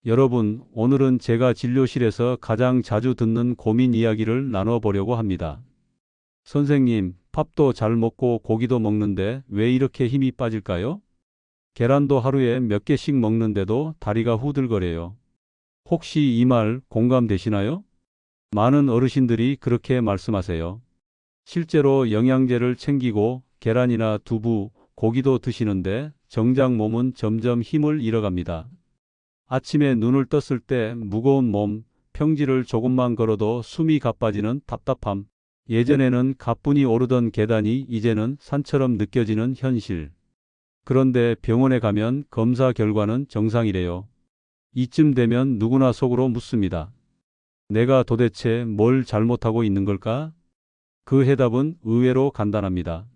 여러분, 오늘은 제가 진료실에서 가장 자주 듣는 고민 이야기를 나눠보려고 합니다. 선생님, 밥도 잘 먹고 고기도 먹는데 왜 이렇게 힘이 빠질까요? 계란도 하루에 몇 개씩 먹는데도 다리가 후들거려요. 혹시 이 말 공감되시나요? 많은 어르신들이 그렇게 말씀하세요. 실제로 영양제를 챙기고 계란이나 두부, 고기도 드시는데 정작 몸은 점점 힘을 잃어갑니다. 아침에 눈을 떴을 때 무거운 몸, 평지를 조금만 걸어도 숨이 가빠지는 답답함. 예전에는 가뿐히 오르던 계단이 이제는 산처럼 느껴지는 현실. 그런데 병원에 가면 검사 결과는 정상이래요. 이쯤 되면 누구나 속으로 묻습니다. 내가 도대체 뭘 잘못하고 있는 걸까? 그 해답은 의외로 간단합니다.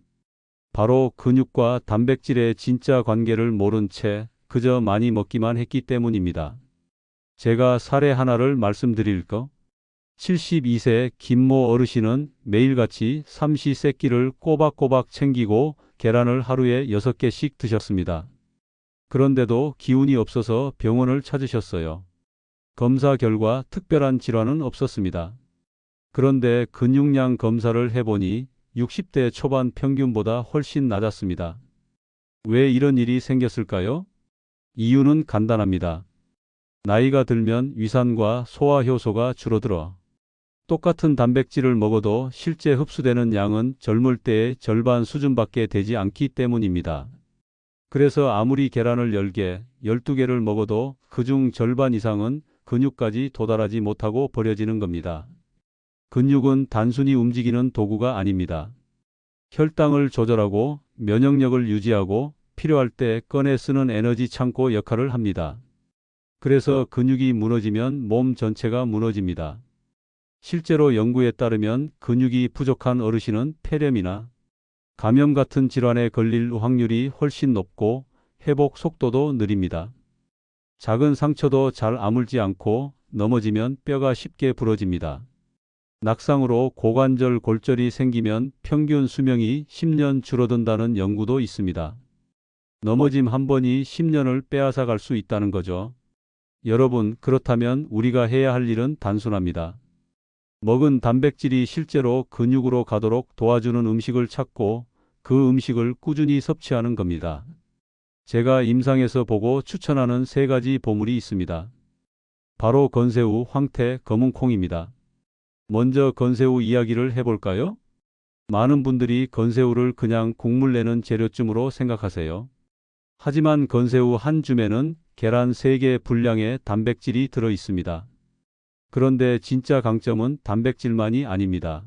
바로 근육과 단백질의 진짜 관계를 모른 채 그저 많이 먹기만 했기 때문입니다. 제가 사례 하나를 말씀드릴까? 72세 김모 어르신은 매일같이 삼시세끼를 꼬박꼬박 챙기고 계란을 하루에 6개씩 드셨습니다. 그런데도 기운이 없어서 병원을 찾으셨어요. 검사 결과 특별한 질환은 없었습니다. 그런데 근육량 검사를 해보니 60대 초반 평균보다 훨씬 낮았습니다. 왜 이런 일이 생겼을까요? 이유는 간단합니다. 나이가 들면 위산과 소화 효소가 줄어들어 똑같은 단백질을 먹어도 실제 흡수되는 양은 젊을 때의 절반 수준밖에 되지 않기 때문입니다. 그래서 아무리 계란을 10개, 12개를 먹어도 그중 절반 이상은 근육까지 도달하지 못하고 버려지는 겁니다. 근육은 단순히 움직이는 도구가 아닙니다. 혈당을 조절하고 면역력을 유지하고 필요할 때 꺼내 쓰는 에너지 창고 역할을 합니다. 그래서 근육이 무너지면 몸 전체가 무너집니다. 실제로 연구에 따르면 근육이 부족한 어르신은 폐렴이나 감염 같은 질환에 걸릴 확률이 훨씬 높고 회복 속도도 느립니다. 작은 상처도 잘 아물지 않고 넘어지면 뼈가 쉽게 부러집니다. 낙상으로 고관절 골절이 생기면 평균 수명이 10년 줄어든다는 연구도 있습니다. 넘어짐 한 번이 10년을 빼앗아 갈 수 있다는 거죠. 여러분, 그렇다면 우리가 해야 할 일은 단순합니다. 먹은 단백질이 실제로 근육으로 가도록 도와주는 음식을 찾고 그 음식을 꾸준히 섭취하는 겁니다. 제가 임상에서 보고 추천하는 3가지 보물이 있습니다. 바로 건새우, 황태, 검은콩입니다. 먼저 건새우 이야기를 해볼까요? 많은 분들이 건새우를 그냥 국물 내는 재료쯤으로 생각하세요. 하지만 건새우 한 줌에는 계란 3개 분량의 단백질이 들어 있습니다. 그런데 진짜 강점은 단백질만이 아닙니다.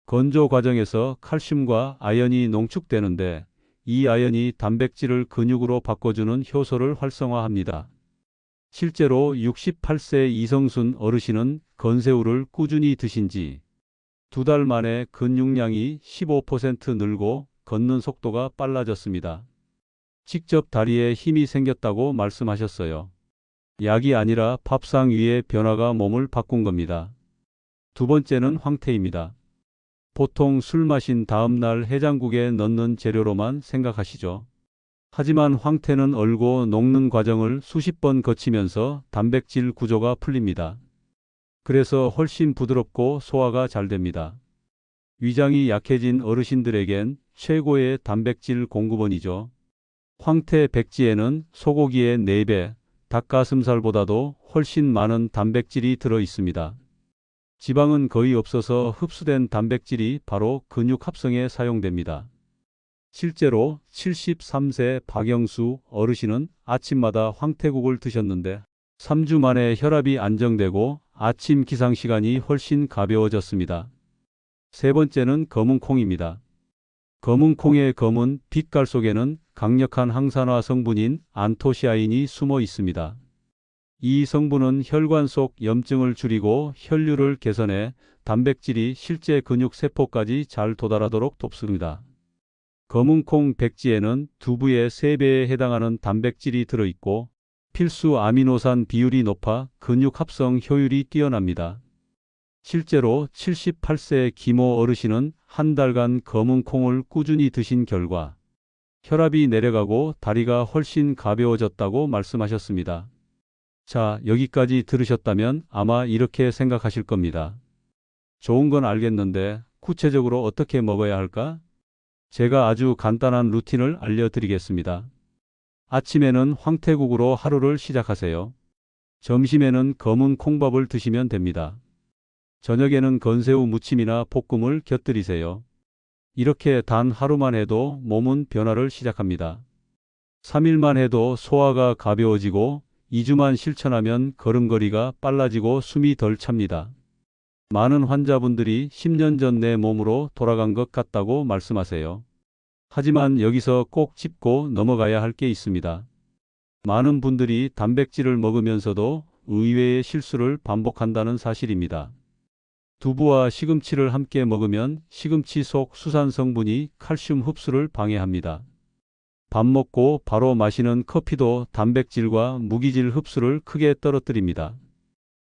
건조 과정에서 칼슘과 아연이 농축되는데 이 아연이 단백질을 근육으로 바꿔주는 효소를 활성화합니다. 실제로 68세 이성순 어르신은 건새우를 꾸준히 드신 지 2달 만에 근육량이 15% 늘고 걷는 속도가 빨라졌습니다. 직접 다리에 힘이 생겼다고 말씀하셨어요. 약이 아니라 밥상 위의 변화가 몸을 바꾼 겁니다. 두 번째는 황태입니다. 보통 술 마신 다음 날 해장국에 넣는 재료로만 생각하시죠. 하지만 황태는 얼고 녹는 과정을 수십 번 거치면서 단백질 구조가 풀립니다. 그래서 훨씬 부드럽고 소화가 잘 됩니다. 위장이 약해진 어르신들에겐 최고의 단백질 공급원이죠. 황태 백지에는 소고기의 4배, 닭가슴살보다도 훨씬 많은 단백질이 들어 있습니다. 지방은 거의 없어서 흡수된 단백질이 바로 근육 합성에 사용됩니다. 실제로 73세 박영수 어르신은 아침마다 황태국을 드셨는데 3주 만에 혈압이 안정되고 아침 기상 시간이 훨씬 가벼워졌습니다. 세 번째는 검은콩입니다. 검은콩의 검은 빛깔 속에는 강력한 항산화 성분인 안토시아닌이 숨어 있습니다. 이 성분은 혈관 속 염증을 줄이고 혈류를 개선해 단백질이 실제 근육 세포까지 잘 도달하도록 돕습니다. 검은콩 백지에는 두부의 3배에 해당하는 단백질이 들어있고 필수 아미노산 비율이 높아 근육 합성 효율이 뛰어납니다. 실제로 78세 김호 어르신은 한 달간 검은콩을 꾸준히 드신 결과 혈압이 내려가고 다리가 훨씬 가벼워졌다고 말씀하셨습니다. 자, 여기까지 들으셨다면 아마 이렇게 생각하실 겁니다. 좋은 건 알겠는데 구체적으로 어떻게 먹어야 할까? 제가 아주 간단한 루틴을 알려드리겠습니다. 아침에는 황태국으로 하루를 시작하세요. 점심에는 검은 콩밥을 드시면 됩니다. 저녁에는 건새우 무침이나 볶음을 곁들이세요. 이렇게 단 하루만 해도 몸은 변화를 시작합니다. 3일만 해도 소화가 가벼워지고 2주만 실천하면 걸음걸이가 빨라지고 숨이 덜 찹니다. 많은 환자분들이 10년 전 내 몸으로 돌아간 것 같다고 말씀하세요. 하지만 여기서 꼭 짚고 넘어가야 할 게 있습니다. 많은 분들이 단백질을 먹으면서도 의외의 실수를 반복한다는 사실입니다. 두부와 시금치를 함께 먹으면 시금치 속 수산 성분이 칼슘 흡수를 방해합니다. 밥 먹고 바로 마시는 커피도 단백질과 무기질 흡수를 크게 떨어뜨립니다.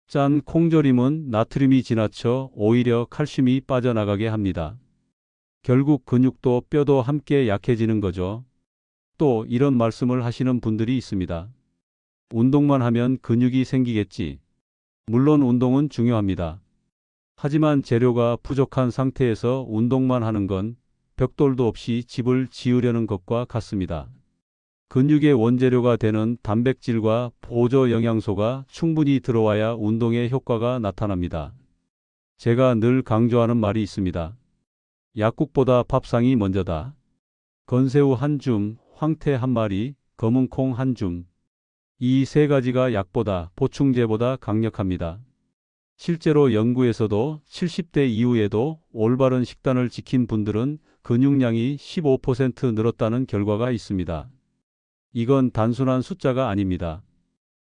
짠 콩절임은 나트륨이 지나쳐 오히려 칼슘이 빠져나가게 합니다. 결국 근육도 뼈도 함께 약해지는 거죠. 또 이런 말씀을 하시는 분들이 있습니다. 운동만 하면 근육이 생기겠지. 물론 운동은 중요합니다. 하지만 재료가 부족한 상태에서 운동만 하는 건 벽돌도 없이 집을 지으려는 것과 같습니다. 근육의 원재료가 되는 단백질과 보조 영양소가 충분히 들어와야 운동의 효과가 나타납니다. 제가 늘 강조하는 말이 있습니다. 약국보다 밥상이 먼저다. 건새우 한 줌, 황태 한 마리, 검은 콩 한 줌. 이 세 가지가 약보다 보충제보다 강력합니다. 실제로 연구에서도 70대 이후에도 올바른 식단을 지킨 분들은 근육량이 15% 늘었다는 결과가 있습니다. 이건 단순한 숫자가 아닙니다.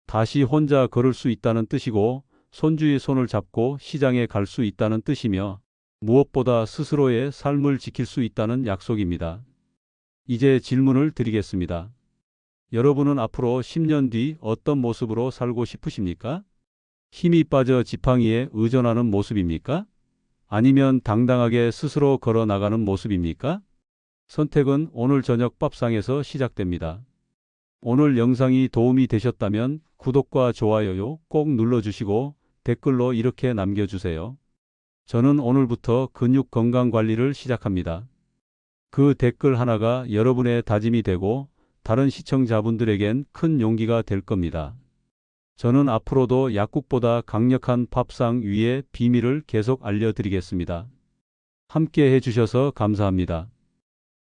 다시 혼자 걸을 수 있다는 뜻이고 손주의 손을 잡고 시장에 갈 수 있다는 뜻이며 무엇보다 스스로의 삶을 지킬 수 있다는 약속입니다. 이제 질문을 드리겠습니다. 여러분은 앞으로 10년 뒤 어떤 모습으로 살고 싶으십니까? 힘이 빠져 지팡이에 의존하는 모습입니까? 아니면 당당하게 스스로 걸어 나가는 모습입니까? 선택은 오늘 저녁 밥상에서 시작됩니다. 오늘 영상이 도움이 되셨다면 구독과 좋아요 꼭 눌러주시고 댓글로 이렇게 남겨주세요. 저는 오늘부터 근육 건강 관리를 시작합니다. 그 댓글 하나가 여러분의 다짐이 되고 다른 시청자분들에겐 큰 용기가 될 겁니다. 저는 앞으로도 약국보다 강력한 밥상 위의 비밀을 계속 알려드리겠습니다. 함께 해주셔서 감사합니다.